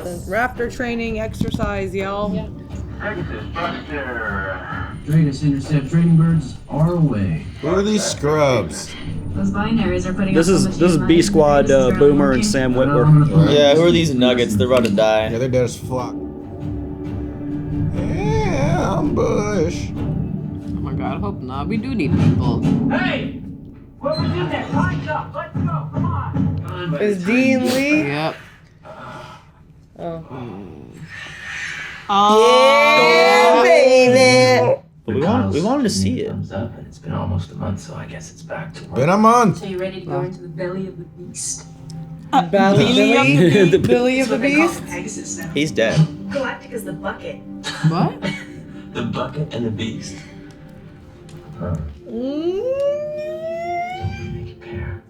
something. Raptor training, exercise, y'all. Yeah. Pegasus Buster. Greatest intercept training birds are away. Who are these scrubs? Those binaries are putting This is B Squad, Boomer and Sam Whitwer. Yeah, who are these nuggets? They're about to die. Yeah, they're dead as fuck. Yeah, ambush. Oh my god, I hope not. We do need people. Hey! What was in there? Lines up. Let's go. Come on. Is Dean Lee? Yep. Oh. Yeah, baby. But we wanted to see it. Thumbs up, and it's been almost a month, so I guess it's back to work. Been a month. So you ready to go into the belly of the beast? Billy of the Beast? Pegasus now. He's dead. Galactica's the bucket. What? The bucket and the beast. Huh. Make it pair.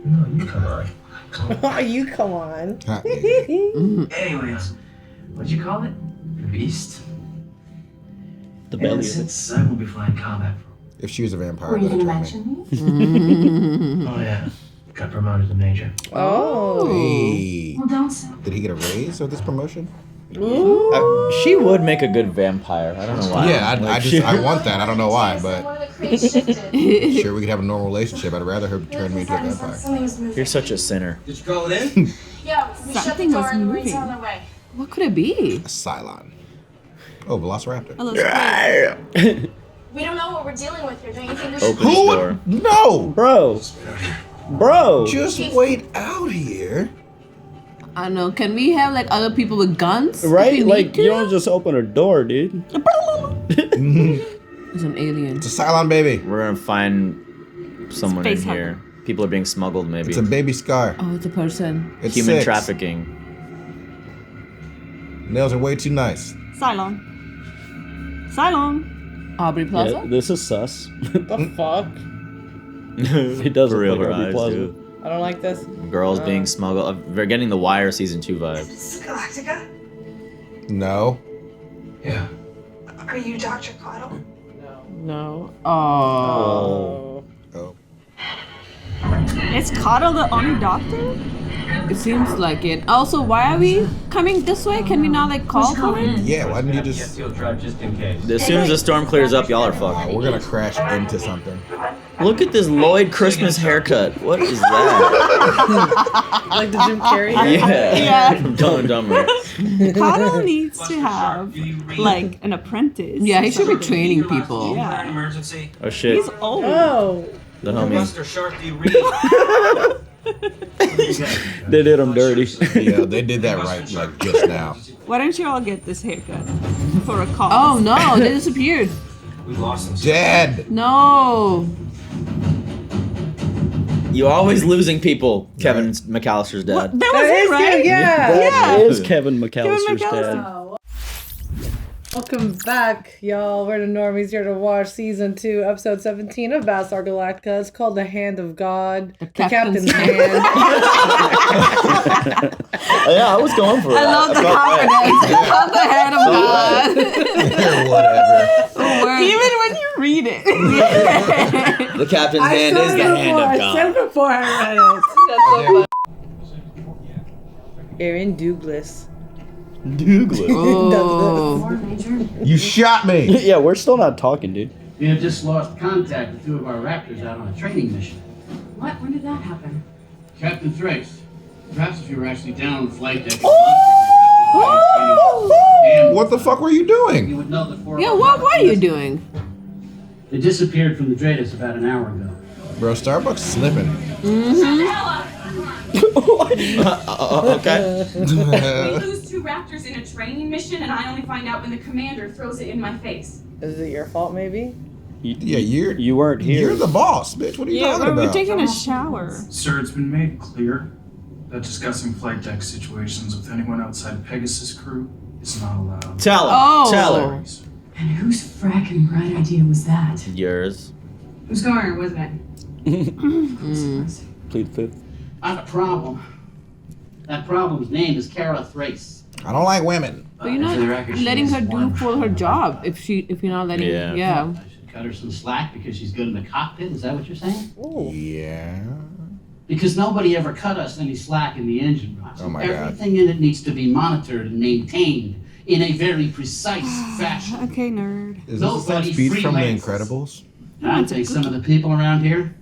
No, you come on. Oh, you come on. Anyways, what'd you call it? The beast? The belly And of it. since I will be flying combat for If she was a vampire, Were you that'd gonna tell me. mention me? Oh yeah. Got promoted to major. Oh. Hey. Well, don't say. Did he get a raise with this promotion? Ooh. She would make a good vampire. I don't know why. Yeah, I want that. I don't know why, but One of the crates shifted. sure we could have a normal relationship. I'd rather her turn me into a vampire. Something was moving. You're such a sinner. Did you call it in? Yeah, we shut the Something door was and the Marines moving. on their way. What could it be? A Cylon. Oh, Velociraptor. We don't know what we're dealing with here. Don't you think we should? Open this Who door. would? No! Bro. Just wait out here. I don't know. Can we have like other people with guns? if Right? we Like, need to? you don't just open a door, dude. It's an alien. It's a Cylon baby. We're gonna find someone Space in here. People are being smuggled, maybe. It's a baby Scar. Oh, it's a person. It's Human 6. trafficking. Nails are way too nice. Cylon. Cylon. Aubrey Plaza? Yeah, this is sus. The fuck? He does For look real, like her Aubrey eyes, Plaza. dude. I don't like this. Girls being smuggled. We're getting the Wire season 2 vibes. This is Galactica? No. Yeah. Are you Dr. Coddle? No. Oh. Oh. Oh. Is Coddle the only doctor? It seems like it. Also, why are we coming this way? Can we not like call for it? Yeah, why didn't you just... Field drive just in case. As soon as the storm clears up, y'all are fucked. We're gonna crash into something. Look at this Lloyd Christmas haircut. What is that? Like the Jim Carrey? Yeah. From Dumb and Dumber. Coddle needs to have like an apprentice. Yeah, he should be training people. Yeah. Emergency. Oh shit. He's old. Oh. The homie. Buster Shark, do you read? They did him dirty. Yeah, they did that right, like, just now. Why don't you all get this haircut for a call? Oh no, they disappeared. We lost them. Dead! No. You always losing people. Kevin McAllister's dad. That was That it, is right? you, yeah. That is Kevin McAllister's McAllister. dad. Welcome back, y'all. We're the normies here to watch season 2, episode 17 of Battlestar Galactica. It's called The Hand of God. The Captain's Captain's Hand. Yeah, I was going for it. I love the confidence. I love the hand of God. Whatever. Even when you read it. The captain's hand is the hand of I said God. it before I read it. Aaron Douglas. Douglas. Oh. You shot me! Yeah, we're still not talking, dude. We have just lost contact with 2 of our raptors out on a training mission. What? When did that happen? Captain Thrace, perhaps if you were actually down on the flight deck, What the fuck were you you doing? would know that 4 of Yeah, our what were raptors- you doing? They disappeared from the Dratus about an hour ago. Bro, Starbucks slipping. Okay. We lose 2 raptors in a training mission, and I only find out when the commander throws it in my face. Is it your fault, maybe? Yeah, You weren't here. You're the boss, bitch. What are you Yeah, talking we're about? taking a shower. Sir, it's been made clear that discussing flight deck situations with anyone outside Pegasus crew is not allowed. Tell her. Oh. Tell her. And whose fracking bright idea was that? Yours. It was Garner, wasn't it? Plead fifth. I have a problem. That problem's name is Kara Thrace. I don't like women. But you're not letting her do for her job if you're not letting Yeah. I should cut her some slack because she's good in the cockpit. Is that what you're saying? Yeah. Because nobody ever cut us any slack in the engine room. Oh my God. Everything in it needs to be monitored and maintained in a very precise fashion. Okay, nerd. Is this a sad speech from The Incredibles? I think some of the people around here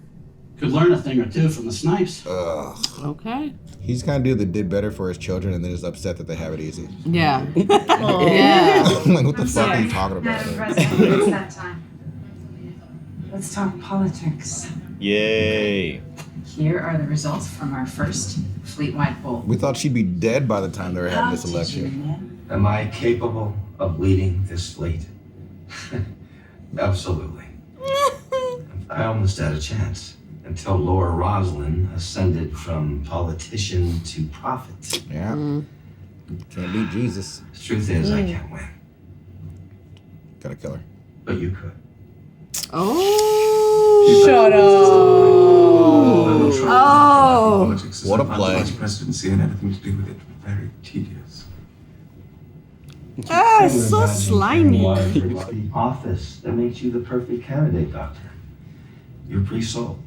could learn a thing or two from the snipes. Ugh. Okay. He's kind of dude that did better for his children and then is upset that they have it easy. Yeah. Yeah. Like, what the fuck are you talking about? Madam President, it's that time. Let's talk politics. Yay. Here are the results from our first fleet-wide poll. We thought she'd be dead by the time they were having this election. Am I capable of leading this fleet? Absolutely. I almost had a chance until Laura Roslin ascended from politician to prophet. Yeah. Can't beat Jesus. The truth is, I can't win. Gotta kill her. But you could. Oh. Shut up. Oh. What a play. Presidency and anything to do with it. Very tedious. Ah, so slimy. The office that makes you the perfect candidate, Doctor. You're pre-sold.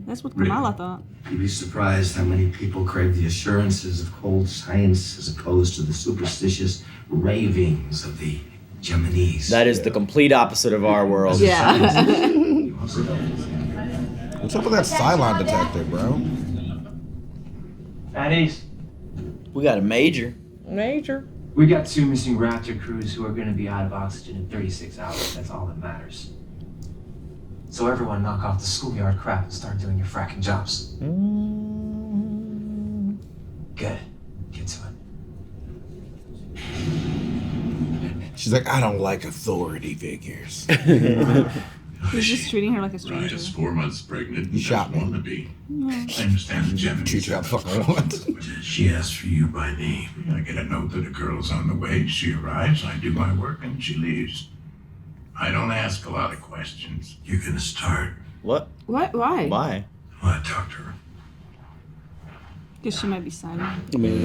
That's what Kamala thought. You'd be surprised how many people crave the assurances of cold science as opposed to the superstitious ravings of the Geminis. That is the complete opposite of our world. Yeah. What's up with that Cylon detector, bro? At Ace, We got a major. Major. We got 2 missing Raptor crews who are going to be out of oxygen in 36 hours. That's all that matters. So everyone knock off the schoolyard crap and start doing your fracking jobs. Good. Get to it. She's like, I don't like authority figures. He's just treating her like a stranger. Raya's 4 months pregnant. You shot me. Want to be. I understand the Gemini. Treat you how the fuck I want. She asks for you by name. I get a note that a girl's on the way. She arrives, I do my work, and she leaves. I don't ask a lot of questions. You're gonna start. What? What? Why? Why? What, Doctor? Because she might be silent. I mean, it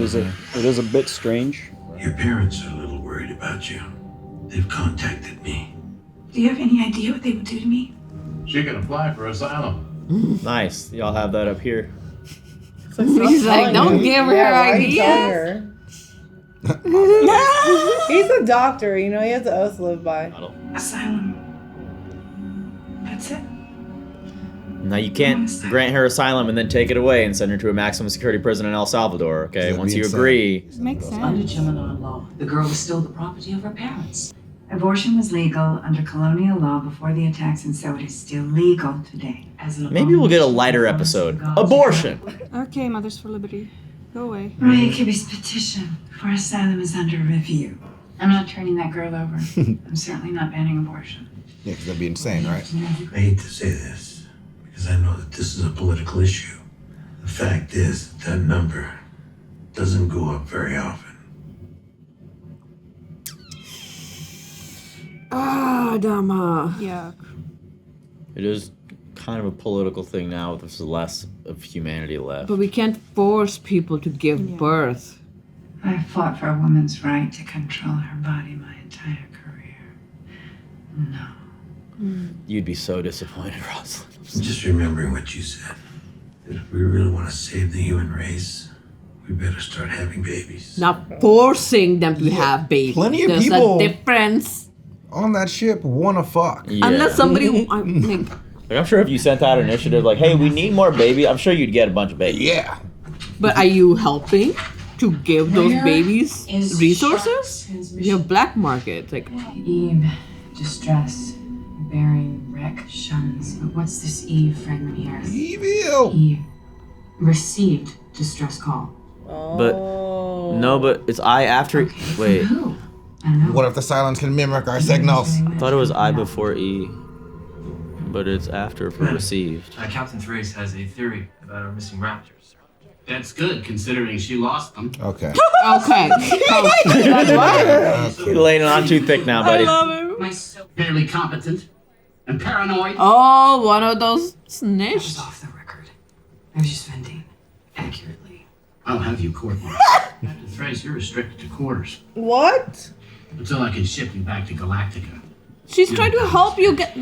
is a bit strange. Your parents are a little worried about you. They've contacted me. Do you have any idea what they would do to me? She can apply for asylum. Nice. Y'all have that up here. He's like, don't give her why are you telling ideas. her? He's a doctor, you know, he has an oath to live by. Asylum. That's it? Now you can't grant her asylum and then take it away and send her to a maximum security prison in El Salvador, okay? That'd Once be you insane. agree. Makes Under sense. Gemini law, the girl was still the property of her parents. Abortion was legal under colonial law before the attacks, and so it is still legal today. As an Maybe we'll get a lighter abomination episode. of God's Abortion! Okay, Mothers for Liberty. Go away. Rya Kibby's petition for asylum is under review. I'm not turning that girl over. I'm certainly not banning abortion. Yeah, because that'd be insane, right? I hate to say this, because I know that this is a political issue. The fact is that number doesn't go up very often. Ah, Dama. Yuck. It is kind of a political thing now. There's less of humanity left. But we can't force people to give birth. I fought for a woman's right to control her body my entire career. No. You'd be so disappointed, Rosalind. Just remembering what you said. That if we really want to save the human race, we better start having babies. Not forcing them to have babies. Plenty of There's people- a difference. On that ship, wanna fuck. Yeah. Unless somebody, like, Like, I'm sure if you sent out an initiative like, hey, we need more baby, I'm sure you'd get a bunch of babies. Yeah. but are you helping to give those Where babies is resources? Shark's You have black market. It's like, Eve, distress, bearing, wreck, shuns. But what's this Eve fragment here? Evil. Eve received distress call. But, no, but it's I after. Okay, Wait, who? I don't know. What if the Cylons can mimic our signals? I thought it was I before E. But it's after for received. Captain Thrace has a theory about our missing Raptors. That's good, considering she lost them. Okay. okay. You're laying it on too thick now, buddy. him. Am I so barely competent and paranoid? Oh, one of those That was snitched. off the record. I was just venting. Accurately. I'll have you court-martialed. Captain Thrace, you're restricted to quarters What? until I can ship you back to Galactica. She's trying to help you get.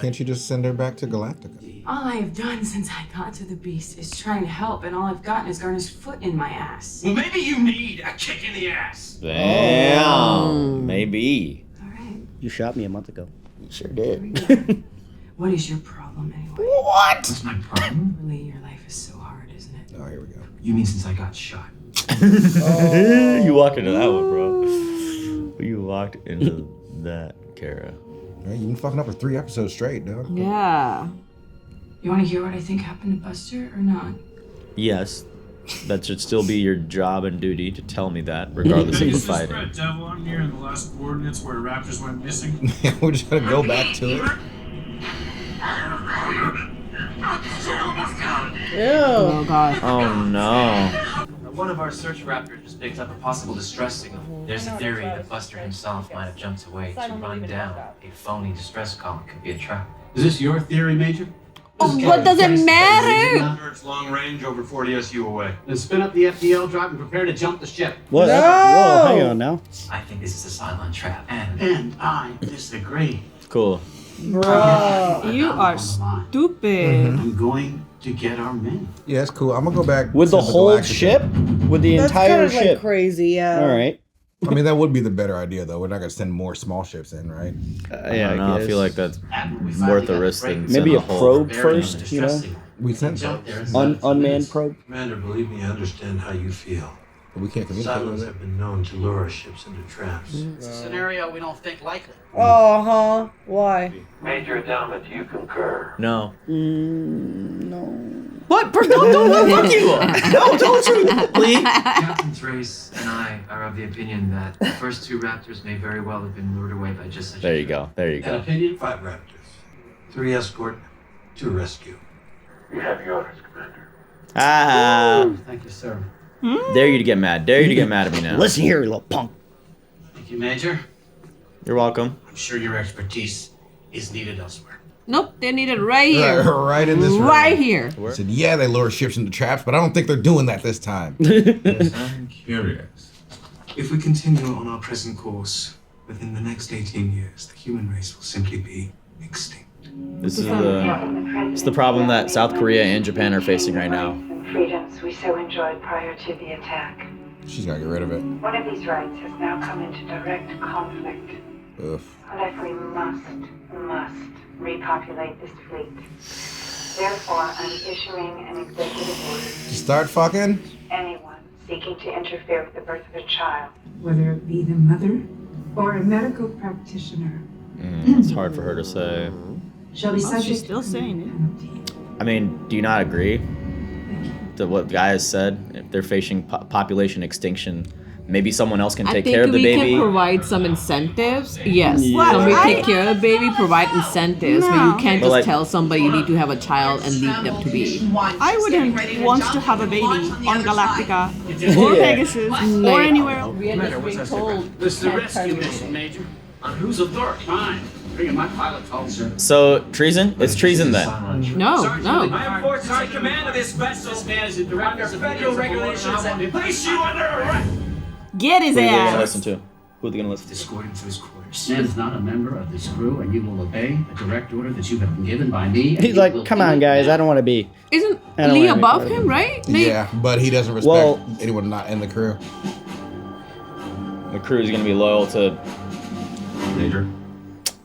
Can't you just send her back to Galactica? All I have done since I got to the beast is trying to help, and all I've gotten is Garner's foot in my ass. Well, maybe you need a kick in the ass. Damn. Maybe. You shot me a month ago. Sure did. What is your problem anyway? What? What's my problem? Really, your life is so hard, isn't it? Oh, here we go. You mean since I got shot? You walked into that one, bro. You walked into that, Kara. Hey, you've been fucking up for 3 episodes straight, dog. Yeah. You want to hear what I think happened to Buster or not? Yes. That should still be your job and duty to tell me that, regardless of the fighting. Red Devil, I'm near the last coordinates where Raptors went missing. We're just gonna go back to it. Oh god. Oh no. One of our search raptors just picked up a possible distress signal. There's a theory that Buster himself might have jumped away to run down a phony distress call. It could be a trap. Is this your theory, Major? What does it matter? It's long range, over 40 SU away. Then spin up the FDL drive and prepare to jump the ship. What? No! Whoa, hang on now. I think this is a Cylon trap, And I disagree. Cool. Bruh. You are stupid. I'm going to get our men. Yeah, it's cool. I'm gonna go back With to the whole Galactica. ship? With the That's entire kind of ship? like crazy, yeah. All right. I mean, that would be the better idea, though. We're not gonna send more small ships in, right? I don't know. I feel like that's worth the risk than Maybe send a the whole- probe first, you know? We sent some, Unmanned probe? Commander, believe me, I understand how you feel. but we can't communicate Cylons with it. have been known to lure ships into traps. It's a scenario we don't think likely. Oh, huh? Why? Major Adamas, you concur. No. No. What? Don't fuck you! No, tell the truth, please. Captain Thrace and I are of the opinion that the first 2 raptors may very well have been lured away by just such There you go. There you That go. opinion? 5 raptors. 3 escort, 2 rescue. You have your orders, Commander. Ah. Thank you, sir. Dare you to get mad. Dare you to get mad at me now. Listen here, you little punk. Thank you, Major. You're welcome. I'm sure your expertise is needed elsewhere. Nope, they need it right here. Right in this room. Right here. I said, yeah, they lure ships into traps, but I don't think they're doing that this time. I'm curious. If we continue on our present course, within the next 18 years, the human race will simply be extinct. This is the problem that South Korea and Japan are facing right now. Freedoms we so enjoyed prior to the attack. She's gonna get rid of it. One of these rights has now come into direct conflict. Oof. Therefore, we must repopulate this fleet. Therefore, I'm issuing an executive order. Start fucking? Anyone seeking to interfere with the birth of a child, whether it be the mother or a medical practitioner, It's hard for her to say. shall be Oh, subject she's to still saying it. I mean, do you not agree to what the guy has said? If they're facing population extinction, maybe someone else can I take think care of the we baby. can provide some incentives. Yes. Yeah. Somebody Well, take care of the baby, provide incentives, but you can't But just like- tell somebody you need to have a child and leave them to be. I wouldn't want to have a baby on Galactica or Pegasus or anywhere else. This is a rescue mission, Major. On whose authority? Fine. Bringing my pilot's home. So treason? It's treason then. No. I am forced to take command of this vessel. This man is a director of federal regulations and place you under arrest. Get his Who are they gonna ass. listen to? Who are they gonna listen to? Escort him to his quarters. Man is not a member of this crew, and you will obey a direct order that you have been given by me. and He's you like, will come do on, it guys, now. I don't want to be. Isn't I don't Lee wanna be above part of him, it. right? Lee? Yeah, but he doesn't respect Well- anyone not in the crew. The crew's gonna be loyal to. Major.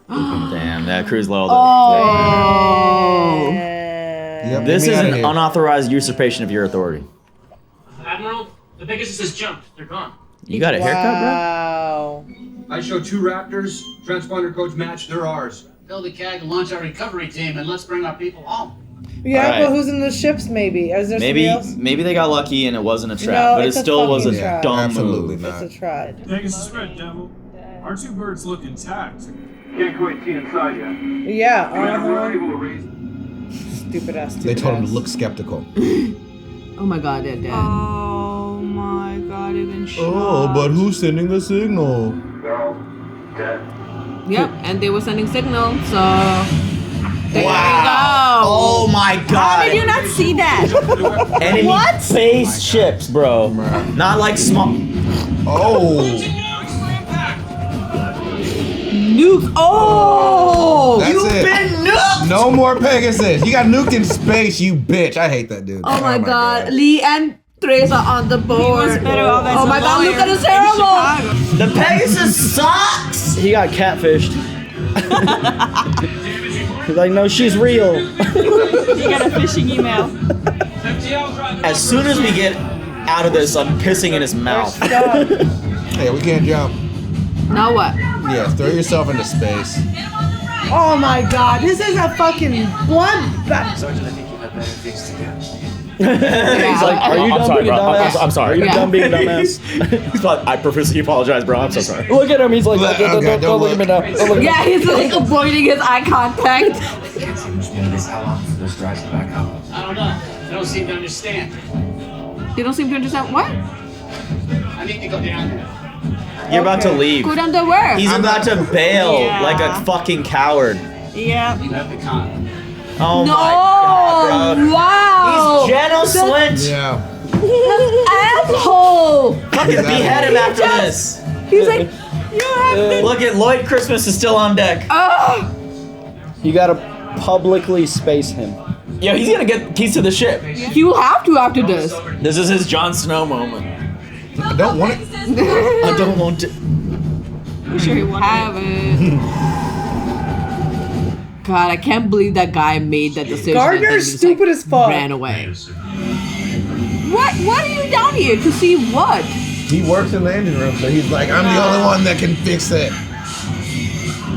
Damn, that crew's loyal to. Oh. Yep, This get me is outta an here. unauthorized usurpation of your authority. Admiral, the Pegasus has jumped. They're gone. You got a haircut, Wow. I show 2 Raptors. Transponder codes match. They're ours. Build a CAG, launch our recovery team, and let's bring our people home. Yeah, Alright. but who's in the ships? Maybe is there Maybe somebody else? maybe they got lucky and it wasn't a trap, No, but it it's a still was a fucking trap. dumb Absolutely move. not. It's a trap. Pegasus Red Devil. Our 2 birds look intact. Can't quite see inside yet. Yeah. We're able to raise. Stupid ass. They told him to look skeptical. Oh my god, they're dead. Oh my god, even shot. Oh, but who's sending the signal? They're all dead. Yep, and they were sending signals, so there Wow. you go. Oh my How god. did you not see that? Enemy What? space ships, bro. Not like small. Oh. nuked. Oh! That's You've it. been nuked! No more Pegasus. You got nuked in space, you bitch. I hate that dude. Oh my god. Lee and Trace are on the board. better off as Oh a my god, look lawyer at his in terrible! The Pegasus sucks! He got catfished. He's like, no, she's real. You got a phishing email. As soon as we get out of this, I'm pissing in his mouth. Hey, we can't jump. Now what? Yeah, throw yourself into space. Oh my god, this is a fucking bloodbath. Sergeant, I think you have better things to do. He's like, are you done being a dumbass? I'm sorry. Are you done being a dumbass? He's like, I profusely apologize, bro. I'm so sorry. Look at him. He's like, don't look at me now. Don't look at me. Yeah, he's like avoiding his eye contact. Can't see much beyond this. How long for those drives to back up? I don't know. They don't seem to understand. You don't seem to understand what? I need to go down there. You're about to leave. Go down to where? He's about to bail Yeah. like a fucking coward. Yeah. You have the con. Oh No! my god, bro. Wow! He's Jano Slint. Yeah. Asshole! Fucking behead him after this. He's like, you have to. Look at Lloyd Christmas is still on deck. Oh! You gotta publicly space him. Yo, he's gonna get keys to the ship. He will have to after this. This is his Jon Snow moment. I don't want it. I don't want it. I'm sure he wanted Have it. God, I can't believe that guy made that decision. and then Gardner's just, stupid as fuck. Ran away. What are you down here to see? What? He works in the engine room, so he's like, I'm the only one that can fix it.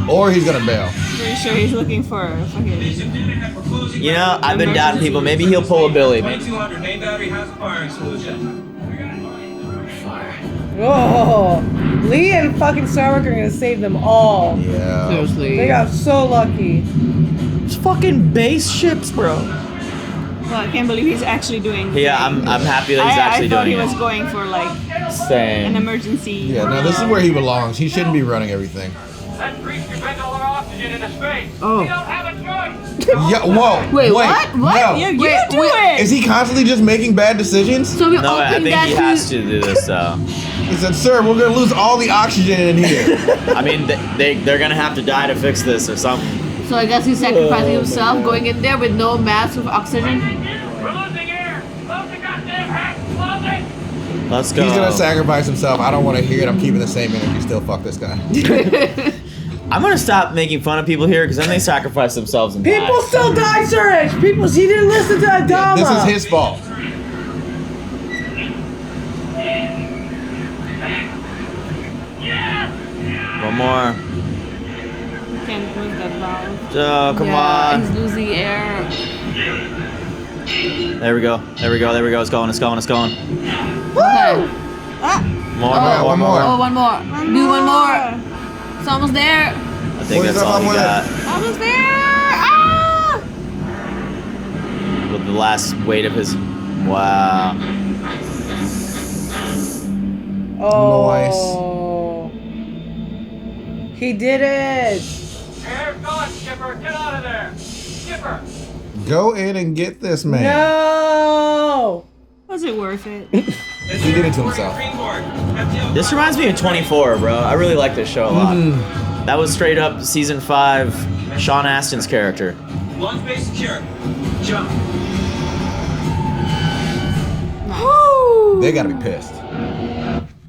Or he's gonna bail. Pretty sure he's looking for a fucking. You know, I've been doubting people. Maybe he'll pull a Billy. 2200 main battery has a fire exclusion. Oh, Lee and fucking Starbuck are gonna save them all. Yeah. Seriously. They got so lucky. It's fucking base ships, bro. Well, I can't believe he's actually doing. Yeah, I'm happy that he's actually I thought doing he was it. going for like an Same. emergency. Yeah, no, this is where he belongs. He shouldn't be running everything. That creature spent all our oxygen into space. Oh. We don't have a choice. Yeah, whoa. Wait, what? No. Yeah, you do it. Is he constantly just making bad decisions? So we No, I opened think that he has to do this though. He said, sir, we're gonna lose all the oxygen in here. I mean, they're gonna have to die to fix this or something. So I guess he's sacrificing himself, going in there with no mask with oxygen. We're losing air. Close the goddamn hatch. Close it. Let's go. He's gonna sacrifice himself. I don't want to hear it. I'm keeping the same energy. Still, fuck this guy. I'm gonna stop making fun of people here because then they sacrifice themselves and People die. still die, Surge. People, he didn't listen to Adama. This is his fault. One more. Can't move that valve. Oh, come Yeah, on. he's losing air. There we go. There we go. There we go. It's going. It's going. It's going. Okay. More. Oh, More. More. Oh, one more. Do one more. It's almost there. I think that's all we got. Almost there. Ah! With the last weight of his. Wow. Oh. He did it. Air's gone, Skipper. Get out of there. Skipper. Go in and get this man. No. Was it worth it? He did it to himself. This reminds me of 24, bro. I really like this show a lot. That was straight up season 5, Sean Astin's character. Launch base secure. Jump. They gotta be pissed.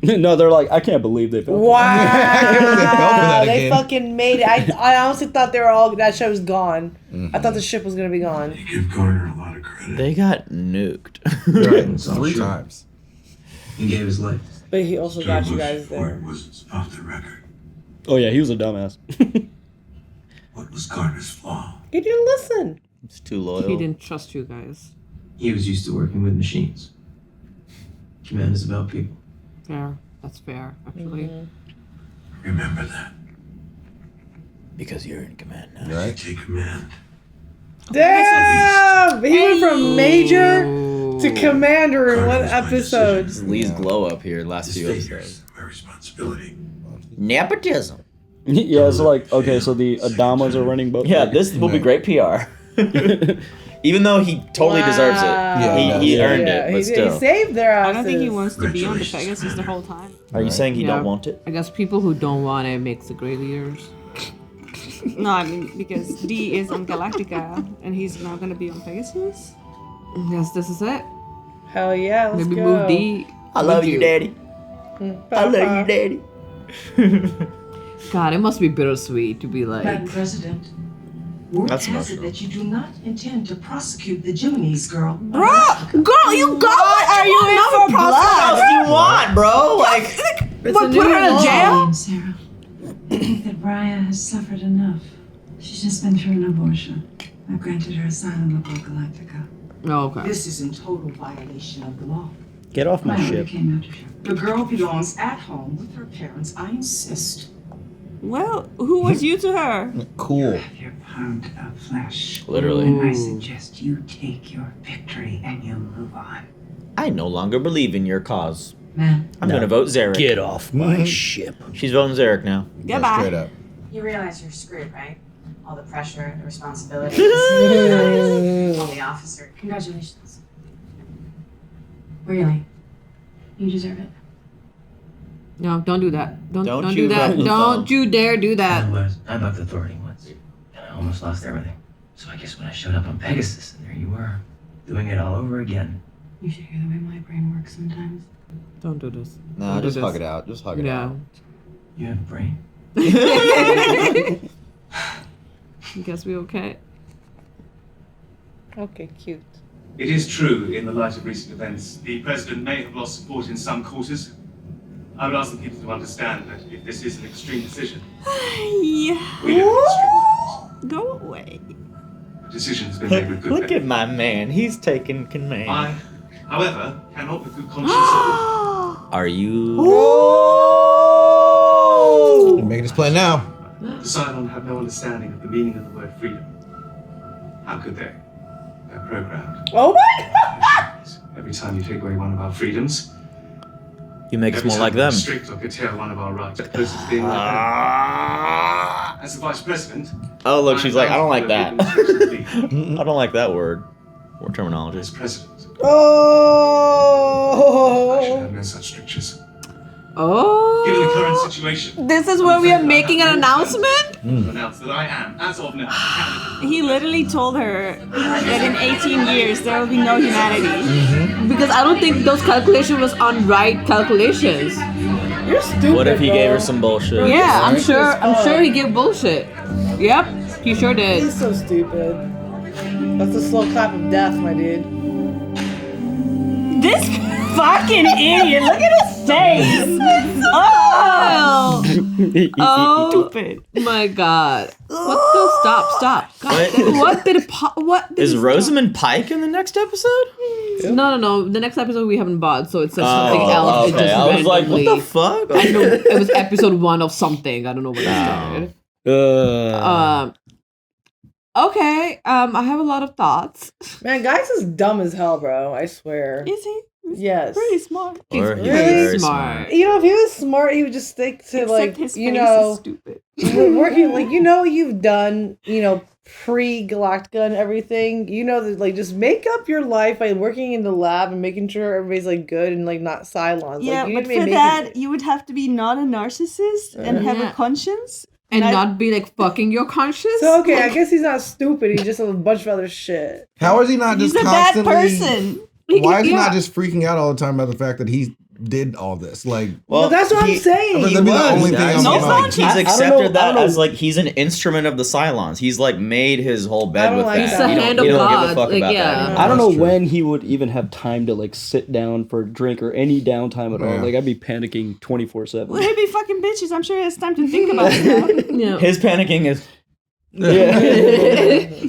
No, they're like, I can't believe they fell. Wow. that They again. fucking made it. I honestly thought they were all, that show was gone. I thought the ship was gonna be gone. Give Garner a lot of credit. They got nuked. Right. 3 times. He gave his life. But he also got you guys there. Was off the record. Oh yeah, he was a dumbass. What was Garner's flaw? He didn't listen. It's too loyal. He didn't trust you guys. He was used to working with machines. Command is about people. Fair. That's fair, actually. Remember that. Because you're in command now. Right? Take command. Damn! He went from major to commander in one episode. This Lee's glow up here last few episodes. My responsibility. Nepotism. Yeah, it's like, okay, so the Adamas are running both. Yeah, this will be great PR. Even though he totally deserves it. Yeah, he earned Yeah, it, but he still. saved their asses. I don't think he wants to be on the Pegasus the whole time. Are you saying he Yeah. don't want it? I guess people who don't want it makes the great leaders. No, I mean, because D is on Galactica, and he's now gonna be on Pegasus. Yes, this is it. Hell yeah, let's Maybe go. move D. I love you, Daddy. I love you, Daddy. God, it must be bittersweet to be like. Madam President, word That's has it emotional. that you do not intend to prosecute the Gemini's girl. Bro, girl, you got what are you in want. for No What else do you want, bro? Like, But put her in jail? Sarah, I think that Rya has suffered enough. She's just been through an abortion. I've granted her asylum aboard Galactica. Oh, okay. This is in total violation of the law. Get off my Why ship. came after you? The girl belongs at home with her parents. I insist. Well, who was you to her? Cool. Your pound of flesh. Literally. And I suggest you take your victory and you move on. I no longer believe in your cause. Ma'am. I'm gonna vote Zarek. Get off my ship. She's voting Zarek now. Goodbye. Straight up. You realize you're screwed, right? All the pressure, the responsibility, all the officer. Congratulations. Really? You deserve it. No, don't do that. Don't Don't do you that. vote the Don't phone. you dare do that. I bucked authority once, and I almost lost everything. So I guess when I showed up on Pegasus, and there you were, doing it all over again. You should hear the way my brain works sometimes. Don't do this. Nah, Don't do just this. hug it out. Just hug it out. You have a brain? Guess we okay. Okay, cute. It is true, in the light of recent events, the president may have lost support in some causes. I would ask the people to understand that if this is an extreme decision, Yeah. we live in extreme Go away. times. The decision has been made with good Look faith. at my man. He's taking command. I, however, cannot with good conscience. Are you? You're making this play now. The Cylon have no understanding of the meaning of the word freedom. How could they? They're programmed. Oh my god! Every time you take away one of our freedoms, You make us every more time like you them. restrict or curtail one of our rights, that person is being like As the vice president, Oh, look, she's like, I don't like that. that. I don't like that word or terminology. As president, Oh! I should have no such strictures. Oh. Given the current situation, This is where we are making an announcement? to announce that I am, as of now, candidate. He literally told her that in 18 years there will be no humanity. Because I don't think those calculations was on right calculations. You're stupid. What if he bro. gave her some bullshit? Yeah, I'm sure he gave bullshit. Yep, he sure did. He's so stupid. That's a slow clap of death, my dude. This fucking idiot! Look at his face! Oh! Oh! Stupid. My God! What the? Stop! God, what did what did Is he- Rosamund Pike in the next episode? No. The next episode we haven't bought, so it says something else. It Okay. just I was like, what the randomly- fuck? I know it was episode 1 of something. I don't know what it started. Okay. I have a lot of thoughts. Man, guys is dumb as hell, bro. I swear. Is he? Yes. Pretty smart. Or he's really very smart. You know, if he was smart, he would just stick to Except like his you face know is stupid. working like you've done pre-Galactica and everything. You know that like just make up your life by working in the lab and making sure everybody's like good and like not Cylons. Yeah, like, but for that, you would have to be not a narcissist and have Yeah. a conscience. And not be like fucking your conscience. So okay, I guess he's not stupid. He's just a bunch of other shit. How is he not He's just a bad constantly? person. Why is he Yeah. not just freaking out all the time about the fact that he did all this? Like, Well, that's what I'm saying. I mean, that'd be the only thing I'm No like. conscience. He's I don't accepted know- I that don't as know. like he's an instrument of the Cylons. He's like made his whole I bed don't with like that. that. It's the He hand don't, of he don't give God. a fuck Like, about yeah. that anymore. I don't know That's true. when he would even have time to like sit down for a drink or any downtime at all. Yeah. Like I'd be panicking 24/7. Well, he'd be fucking bitches. I'm sure he has time to think about it now. Yeah. His panicking is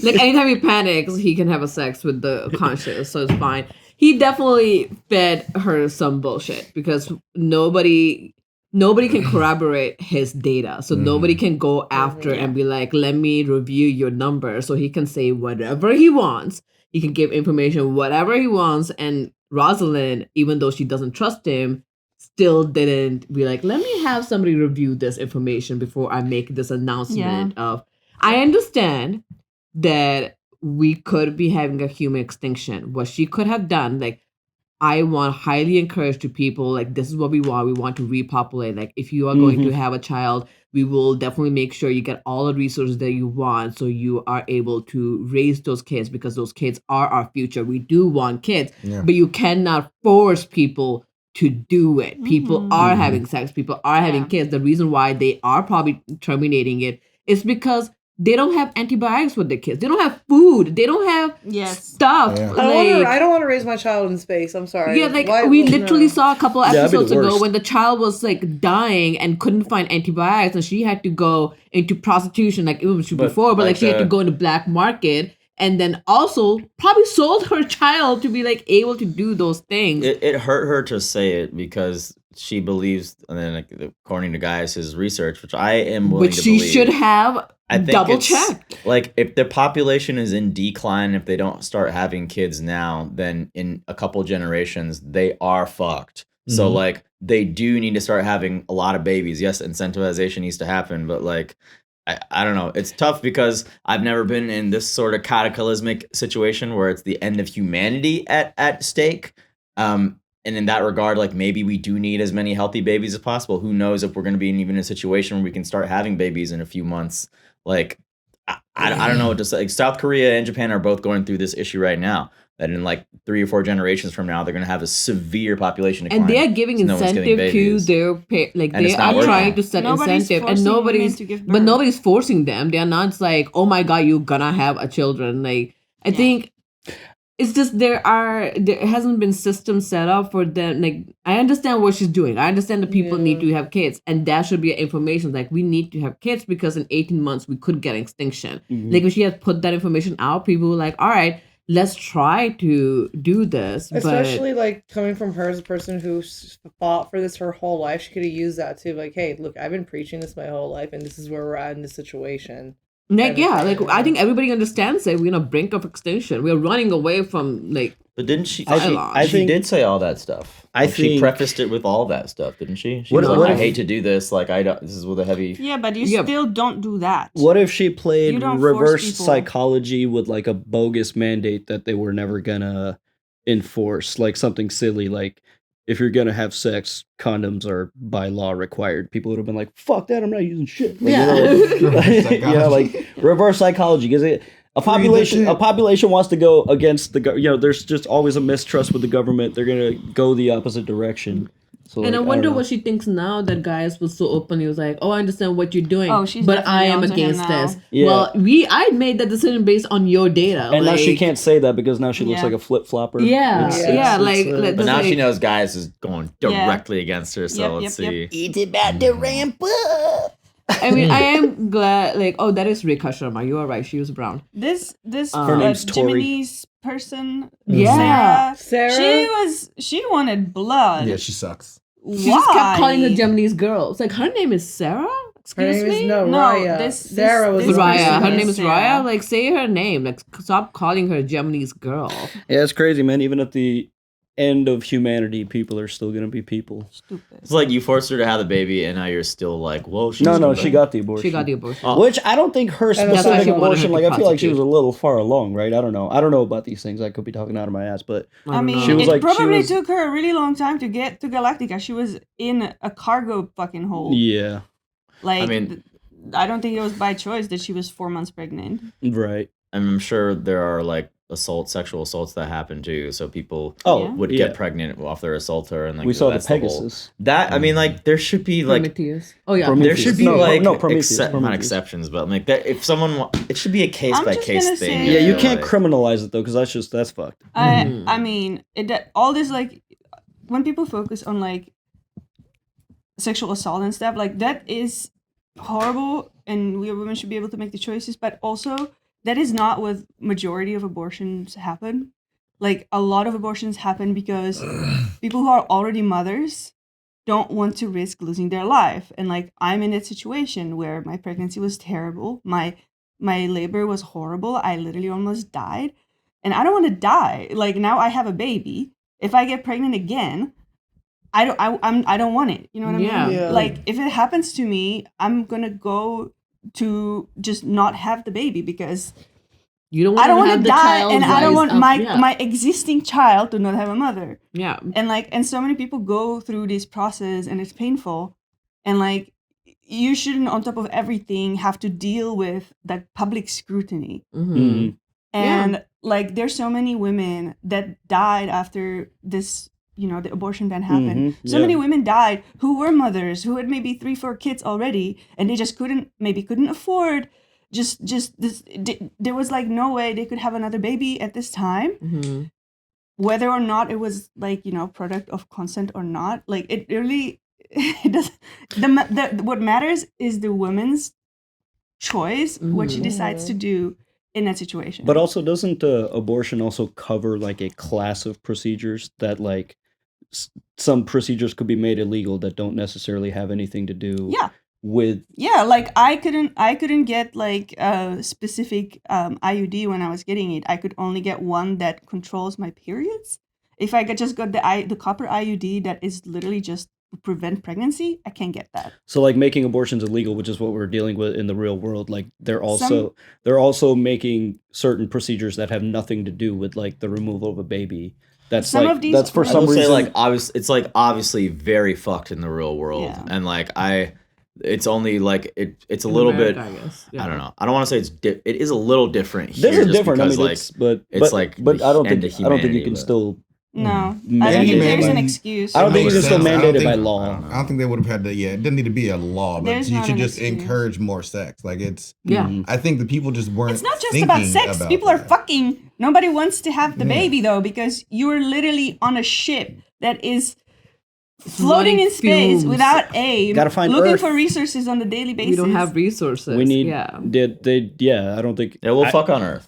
Like anytime he panics, he can have a sex with the conscious, so it's fine. He definitely fed her some bullshit because nobody can corroborate his data. So nobody can go after and be like, let me review your numbers. So he can say whatever he wants. He can give information whatever he wants. And Rosalind, even though she doesn't trust him, still didn't be like, let me have somebody review this information before I make this announcement of. I understand that we could be having a human extinction. What she could have done, like, I want highly encourage to people, like, this is what we want. We want to repopulate. Like, if you are going to have a child, we will definitely make sure you get all the resources that you want so you are able to raise those kids, because those kids are our future. We do want kids, but you cannot force people to do it. People are having sex. People are having kids. The reason why they are probably terminating it is because they don't have antibiotics for their kids. They don't have food. They don't have stuff. Yeah. Like, I don't want to raise my child in space. I'm sorry. yeah, like we literally saw a couple episodes ago when the child was like dying and couldn't find antibiotics, and she had to go into prostitution, like it was before, but like she had to go in the black market, and then also probably sold her child to be like able to do those things. It hurt her to say it because she believes, and then like, according to Gaius' research, which I am willing to believe, she should have double checked. Like, if the population is in decline, if they don't start having kids now, then in a couple generations they are fucked. So like they do need to start having a lot of babies. Yes, incentivization needs to happen, but like I don't know. It's tough because I've never been in this sort of cataclysmic situation where it's the end of humanity at stake. And in that regard, like, maybe we do need as many healthy babies as possible. Who knows if we're going to be even in a situation where we can start having babies in a few months. Like, I don't know what to say. Like, South Korea and Japan are both going through this issue right now. That in like 3 or 4 generations from now, they're going to have a severe population decline. And they are giving incentive to their like they are trying to set incentive, and nobody's forcing them. They are not like, oh my god, you're gonna have a children. Like I think it's just there hasn't been system set up for them. Like I understand what she's doing. I understand the people need to have kids, and that should be information. Like we need to have kids because in 18 months we could get extinction. Like if she had put that information out, people were like, all right, let's try to do this. Especially like coming from her as a person who fought for this her whole life, she could have used that too. Like, hey, look, I've been preaching this my whole life, and this is where we're at in this situation. Like, like I think everybody understands that we're on the brink of extinction. We're running away from like. But didn't she? Cylon. She did say all that stuff. She prefaced it with all that stuff, didn't she? She was like, I hate to do this. Like I don't. This is with a heavy. Yeah, but you still don't do that. What if she played reverse people. psychology with like a bogus mandate that they were never gonna enforce, like something silly, like if you're gonna have sex, condoms are by law required. People would have been like, "Fuck that! I'm not using shit." Like, like reverse psychology because a population wants to go against the there's just always a mistrust with the government. They're gonna go the opposite direction. So, and like, I wonder what she thinks now that Gaius was so open. He was like, "Oh, I understand what you're doing, but I am against this." Yeah. Well, I made that decision based on your data, and now she can't say that because now she looks like a flip flopper. Yeah, but now she knows Gaius is going directly against her. So let's see. It's about to ramp up. I mean, I am glad. Like, oh, that is Rekha Sharma. You are right. She was brown. This her name's Tori. Jiminy's person, Sarah. She wanted blood. Yeah, she sucks. She just kept calling her Gemini's girl. It's like her name is Sarah. Excuse me. Rya. Sarah was Rya. Her name is Rya. Like, say her name. Like, stop calling her Gemini's girl. Yeah, it's crazy, man. Even at the end of humanity, people are still gonna be people. Stupid. It's like you forced her to have the baby, and now you're still like, well, she got the abortion. She got the abortion. Which I don't think her specific abortion. Like, I feel like she was a little far along, right? I don't know about these things. I could be talking out of my ass, but I mean, she was it probably took her a really long time to get to Galactica. She was in a cargo fucking hold. Yeah. Like, I mean, I don't think it was by choice that she was 4 months pregnant. Right. I'm sure there are like sexual assaults that happen too. So people would get pregnant off their assaulter, and like we saw that's the Pegasus. I mean, like there should be like Prometheus. Oh yeah, there should be Prometheus. Not exceptions, but like if someone it should be a case by case thing. Yeah, you can't criminalize it though, because that's fucked. I mean, all this, like, when people focus on like sexual assault and stuff, like that is horrible, and we women should be able to make the choices, but also that is not what majority of abortions happen. Like, a lot of abortions happen because people who are already mothers don't want to risk losing their life. And like, I'm in that situation where my pregnancy was terrible. My labor was horrible. I literally almost died. And I don't want to die. Like, now I have a baby. If I get pregnant again, I don't want it. You know what I mean? Yeah. Like, if it happens to me, I'm gonna go to just not have the baby because You don't I don't want want to to have the die, child and I don't rise want up, my existing child to not have a mother. Yeah. And so many people go through this process, and it's painful, and like you shouldn't, on top of everything, have to deal with that public scrutiny. Mhm. And like there's so many women that died after this, the abortion ban happened. So many women died who were mothers, who had maybe 3-4 kids already, and they just couldn't afford just this. There was like no way they could have another baby at this time, whether or not it was like product of consent or not. Like it really, it does. What matters is the woman's choice, what she decides to do in that situation. But also, doesn't abortion also cover like a class of procedures that like some procedures could be made illegal that don't necessarily have anything to do with like I couldn't get like a specific IUD when I was getting it. I could only get one that controls my periods. If I just got the copper IUD that is literally just to prevent pregnancy, I can't get that. So like making abortions illegal, which is what we're dealing with in the real world, like they're also making certain procedures that have nothing to do with like the removal of a baby. That's Some like of these that's for I some will reason say, like, it's like obviously very fucked in the real world, and like it's only like it's a In little America, bit. I guess. I don't know. I don't want to say it is a little different here. This is just different. I because, mean, like, but the I don't end think of I don't think you humanity, can but- still. No, I don't mandate think it there's by- an excuse. I don't think you can Makes still sense. I mandate don't it by think- law. I don't think they would have had to. Yeah, it didn't need to be a law, but There's you not should an just excuse. encourage more sex. Like it's. Yeah. I think the people just weren't. It's not just thinking about sex. about People are fucking. Nobody wants to have the Yeah. baby though, because you're literally on a ship that is floating in space fumes. without aim, Gotta find looking Earth. for resources on the daily basis. We don't have resources. We need. Yeah. I don't think. Yeah, we'll fuck on Earth.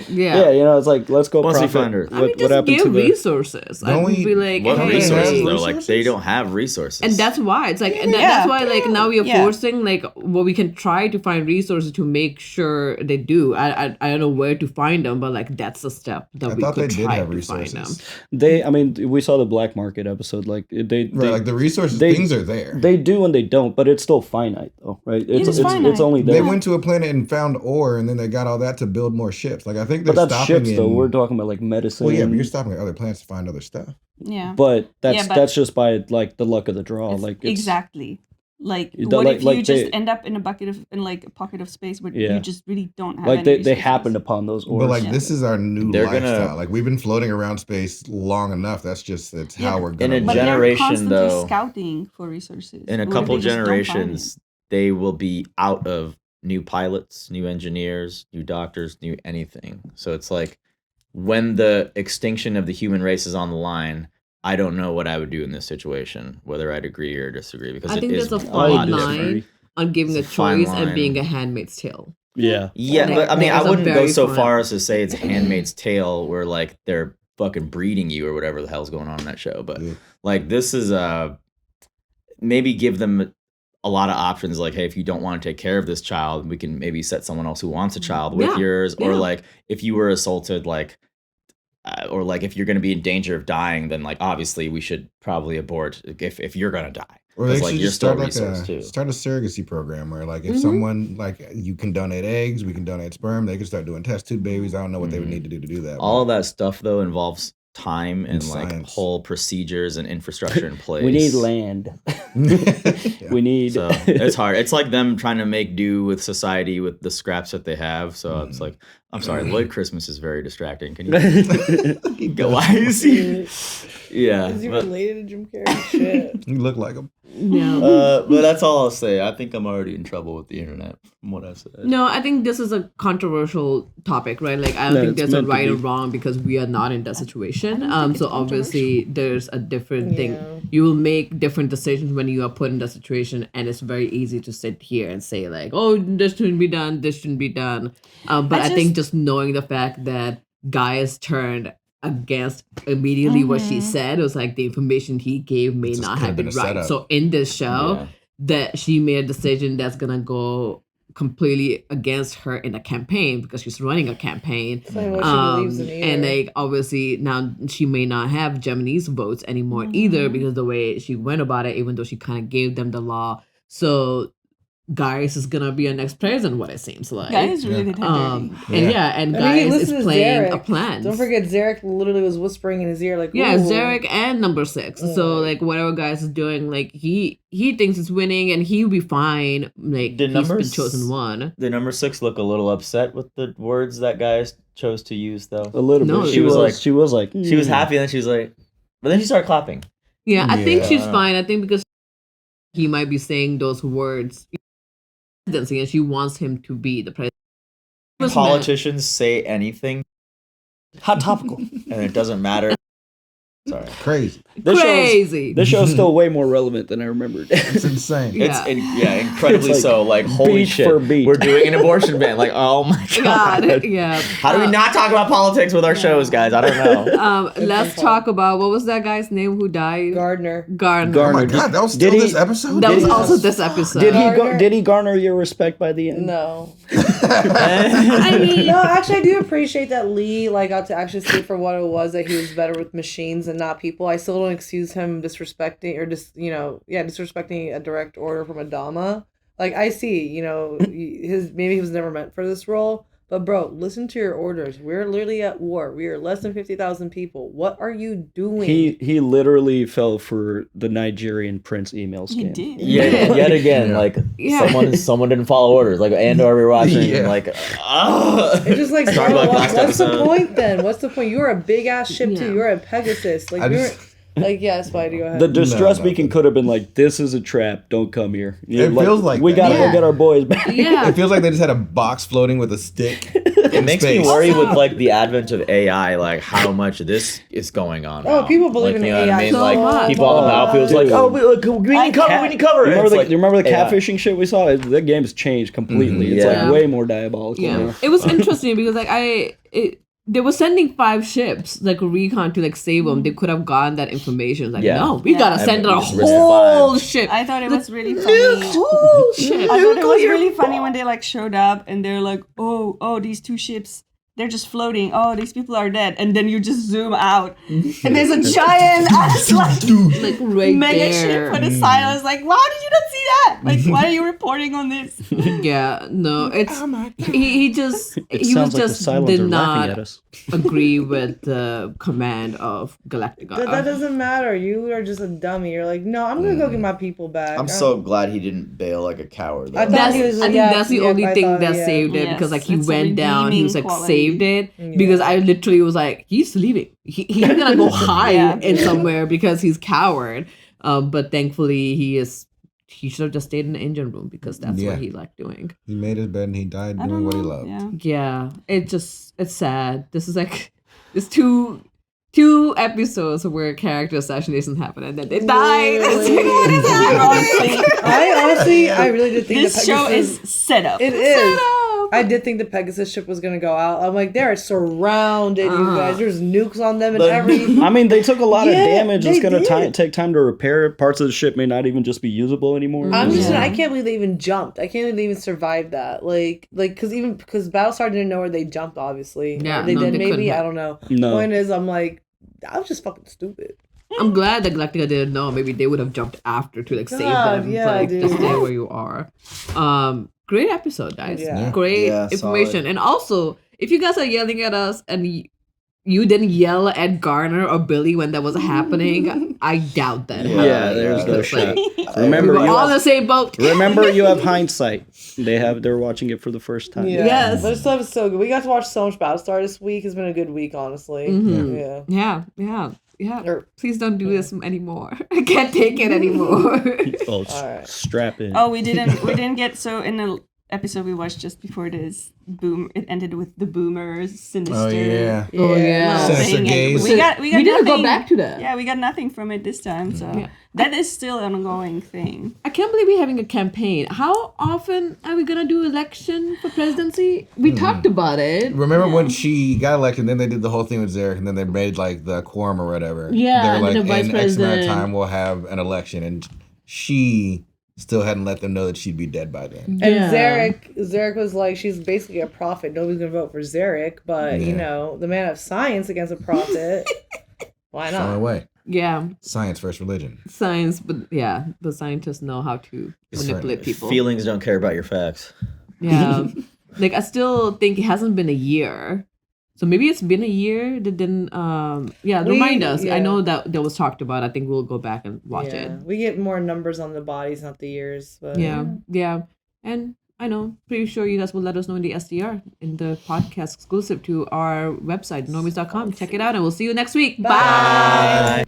Yeah. Yeah, it's like let's go. Once we profit. find Earth. I mean, What just happened give to the? resources. I Don't would we- be like, What hey, resources have though? Like they resources? don't have resources. and that's why it's like, and Yeah. that's why like now we are Yeah. forcing like what we can try to find resources to make sure they do. I don't know where to find them, but like that's the step that I we thought they could did try have to find them. resources. I mean, we saw the black market episode. Like they Like the resources, they- things are there. They do and they don't, but it's still finite though, right? is finite. It's only They there. went to a planet and found ore, and then they got all that to build more ships. Like I think they're But that's stopping ships though. in- We're talking about like medicine. Well, yeah, but you're stopping at other planets to find other stuff. Yeah. But that's Yeah, but- that's just by like the luck of the draw. Like it's, exactly. Like, You what don't- if like you just they- end up in a pocket of space where Yeah. you just really don't have like any they resources? happened upon those ores. But like this is our new They're lifestyle. gonna- Like we've been floating around space long enough. That's Yeah, how we're in gonna. a live. But generation, they're constantly though, scouting for resources. in a What if couple they just don't find generations, they will be out of new pilots, new engineers, new doctors, new anything. So it's like when the extinction of the human race is on the line, I don't know what I would do in this situation, whether I'd agree or disagree, because I it think is there's a lot fine different. line on giving a It's a fine choice and line. being a handmaid's tale. yeah. Yeah, Like, but I mean, I there's a wouldn't go very so fine- far as to say it's Handmaid's Tale, where like they're fucking breeding you or whatever the hell's going on in that show. But like this is maybe give them a lot of options. Like, hey, if you don't want to take care of this child, we can maybe set someone else who wants a child with Yeah, yours. Or yeah. like if you were assaulted, like. Or like if you're going to be in danger of dying, then like obviously we should probably abort if you're going to die. Or they Because like should you're just still a start resource too. start a surrogacy program where like if Mhm. someone like you can donate eggs, we can donate sperm. They can start doing test tube babies. I don't know what they would need to do that. All of that stuff though involves time and like science. whole procedures and infrastructure in place. We need land. We need. So it's hard. It's like them trying to make do with society with the scraps that they have. So it's like, I'm sorry, Lloyd Christmas is very distracting. Can you go? Why is he? Yeah, Is he but, related to Jim Carrey? Shit. You look like him. Yeah. but that's all I'll say. I think I'm already in trouble with the internet from what I said. No, I think this is a controversial topic, right? Like, I don't No, think it's there's a meant to right or be. wrong because we are not in that situation. think it's So obviously there's a different Yeah. thing. You will make different decisions when you are put in that situation, and it's very easy to sit here and say like, "Oh, this shouldn't be done. This shouldn't be done." But I think just knowing the fact that guys turned against immediately what she said, it was like the information he gave may Just not could've have been been a right. setup. So in this show, Yeah. that she made a decision that's gonna go completely against her in a campaign because she's running a campaign. Saying what she believes in And either. like obviously now she may not have Gemini's votes anymore either because the way she went about it, even though she kind of gave them the law. So Gaius is gonna be our next president. What it seems like. Gaius really did have And and I mean, he Gaius listened is to playing Zarek. a plan. Don't forget, Zarek literally was whispering in his ear, like, Yeah, "Ooh." Zarek and number 6. So like whatever Gaius is doing, like he thinks it's winning and he'll be fine. Like Did he's been chosen one. Did number 6 look a little upset with the words that guys chose to use though? A little bit. She was like, she was happy, and then she was like, but then she started clapping. Yeah, I think she's I don't know. fine. I think because he might be saying those words, and she wants him to be the president. Politicians say anything, hot topical, and it doesn't matter. Sorry, crazy. This show's still way more relevant than I remembered. It's insane. It's incredibly It's like so. Like holy beat shit, for beat. we're doing an abortion ban. Like oh my god, yeah. How do we not talk about politics with our shows, guys? I don't know. Let's talk about what was that guy's name who died? Gardner. Garner. Oh my god, that was still this episode? That was also this episode. Did he garner your respect by the end? No. I mean, no, actually, I do appreciate that Lee got to actually see for what it was, that he was better with machines and not people. I still don't excuse him disrespecting or disrespecting a direct order from Adama. Like I see, maybe he was never meant for this role. But bro, listen to your orders. We're literally at war. We are less than 50,000 people. What are you doing? He literally fell for the Nigerian prince email scam. He did. Yeah, yet again, someone didn't follow orders. Like Andor rewatching, It's just like, Started bro, like last what's the episode. point then? What's the point? You're a big ass ship too. You're a Pegasus. Yes, Spidey, go ahead. The distress beacon could have been like, "This is a trap. Don't come here." It feels like we that. gotta go get our boys back. Yeah. It feels like they just had a box floating with a stick. It makes me worry with the advent of AI, how much of this is going on. Oh, now. people believe in you know what AI I mean? so much. People on the battlefield Dude. we need cover. We need cover. You It's remember the AI. catfishing shit we saw? The game's changed completely. It's Yeah. way more diabolical. Yeah, now. it was interesting because they were sending 5 ships recon to save them. They could have gotten that information. No, we gotta send a whole ship. I thought it was really funny. Whole ship. I thought it was really funny when they showed up and they're like, oh, these 2 ships, they're just floating. Oh, these people are dead. And then you just zoom out and there's a giant ass right mega there. ship for the Cylon. Like, why did you not see that? Why are you reporting on this? Yeah, no, it's he was sounds like the just Cylons did are laughing at not us. agree with the command of Galactica. That doesn't matter. You are just a dummy. You're like, no, I'm gonna go get my people back. I'm so glad he didn't bail like a coward. Though. I thought he was. I think that's the only thing that saved it because he it's a went down. He was redeeming saved it because I literally was like, he's leaving. He's gonna go hide in somewhere because he's coward. But thankfully he should have just stayed in the engine room because that's what he liked doing. He made his bed and he died doing what he loved. Yeah, it's sad. This is it's two episodes where character assassination happened and then they died. I really did think this show is set up. It is. I did think the Pegasus ship was gonna go out. I'm like, they're surrounded, you guys. There's nukes on them and everything. I mean, they took a lot of damage. It's gonna did. take time to repair it. Parts of the ship may not even just be usable anymore. I can't believe they even jumped. I can't believe they even survived that. Because Battlestar didn't know where they jumped. Obviously, Yeah, they did. Maybe couldn't I have. don't know. No. Point is, I'm like, that was just fucking stupid. I'm glad that Galactica didn't know. Maybe they would have jumped after to save God, them. yeah, just dude. stay where you are. Great episode, guys. Yeah. Great information. solid. And also, if you guys are yelling at us and you didn't yell at Garner or Billy when that was happening, I doubt that. There's no It's shot. like, Remember, we were you all in have, the same boat. remember, you have hindsight. They're watching it for the first time. Yeah. Yes. This stuff is so good. We got to watch so much Battlestar this week. It's been a good week, honestly. Mhm. Yeah. Yeah. Please don't do this anymore. I can't take it anymore. Oh, Alright. strap in. Oh, we didn't get in the episode we watched just before this. It ended with the boomers, sinister. Oh yeah. Oh, yeah. little Sinister thing, and gaze. We got We didn't go nothing- back to that. Yeah, we got nothing from it this time. So that is still an ongoing thing. I can't believe we're having a campaign. How often are we gonna do election for presidency? We talked about it. Remember when she got elected, then they did the whole thing with Zarek, and then they made the quorum or whatever. Yeah, They're and like, then the vice in X amount of president. time we'll have an election, and she still hadn't let them know that she'd be dead by then. And Zarek was like, she's basically a prophet. Nobody's gonna vote for Zarek, but Yeah. the man of science against a prophet. Why It's the only not? way. Yeah. Science versus religion. Science, but scientists know how to manipulate people. Feelings don't care about your facts. Yeah. Like, I still think it hasn't been a year. So maybe it's been a year that didn't, remind us. Yeah. I know that was talked about. I think we'll go back and watch it. We get more numbers on the bodies, not the years. But Yeah. And I know, pretty sure you guys will let us know in the SDR, in the podcast exclusive to our website, normies.com. Check it out, and we'll see you next week. Bye.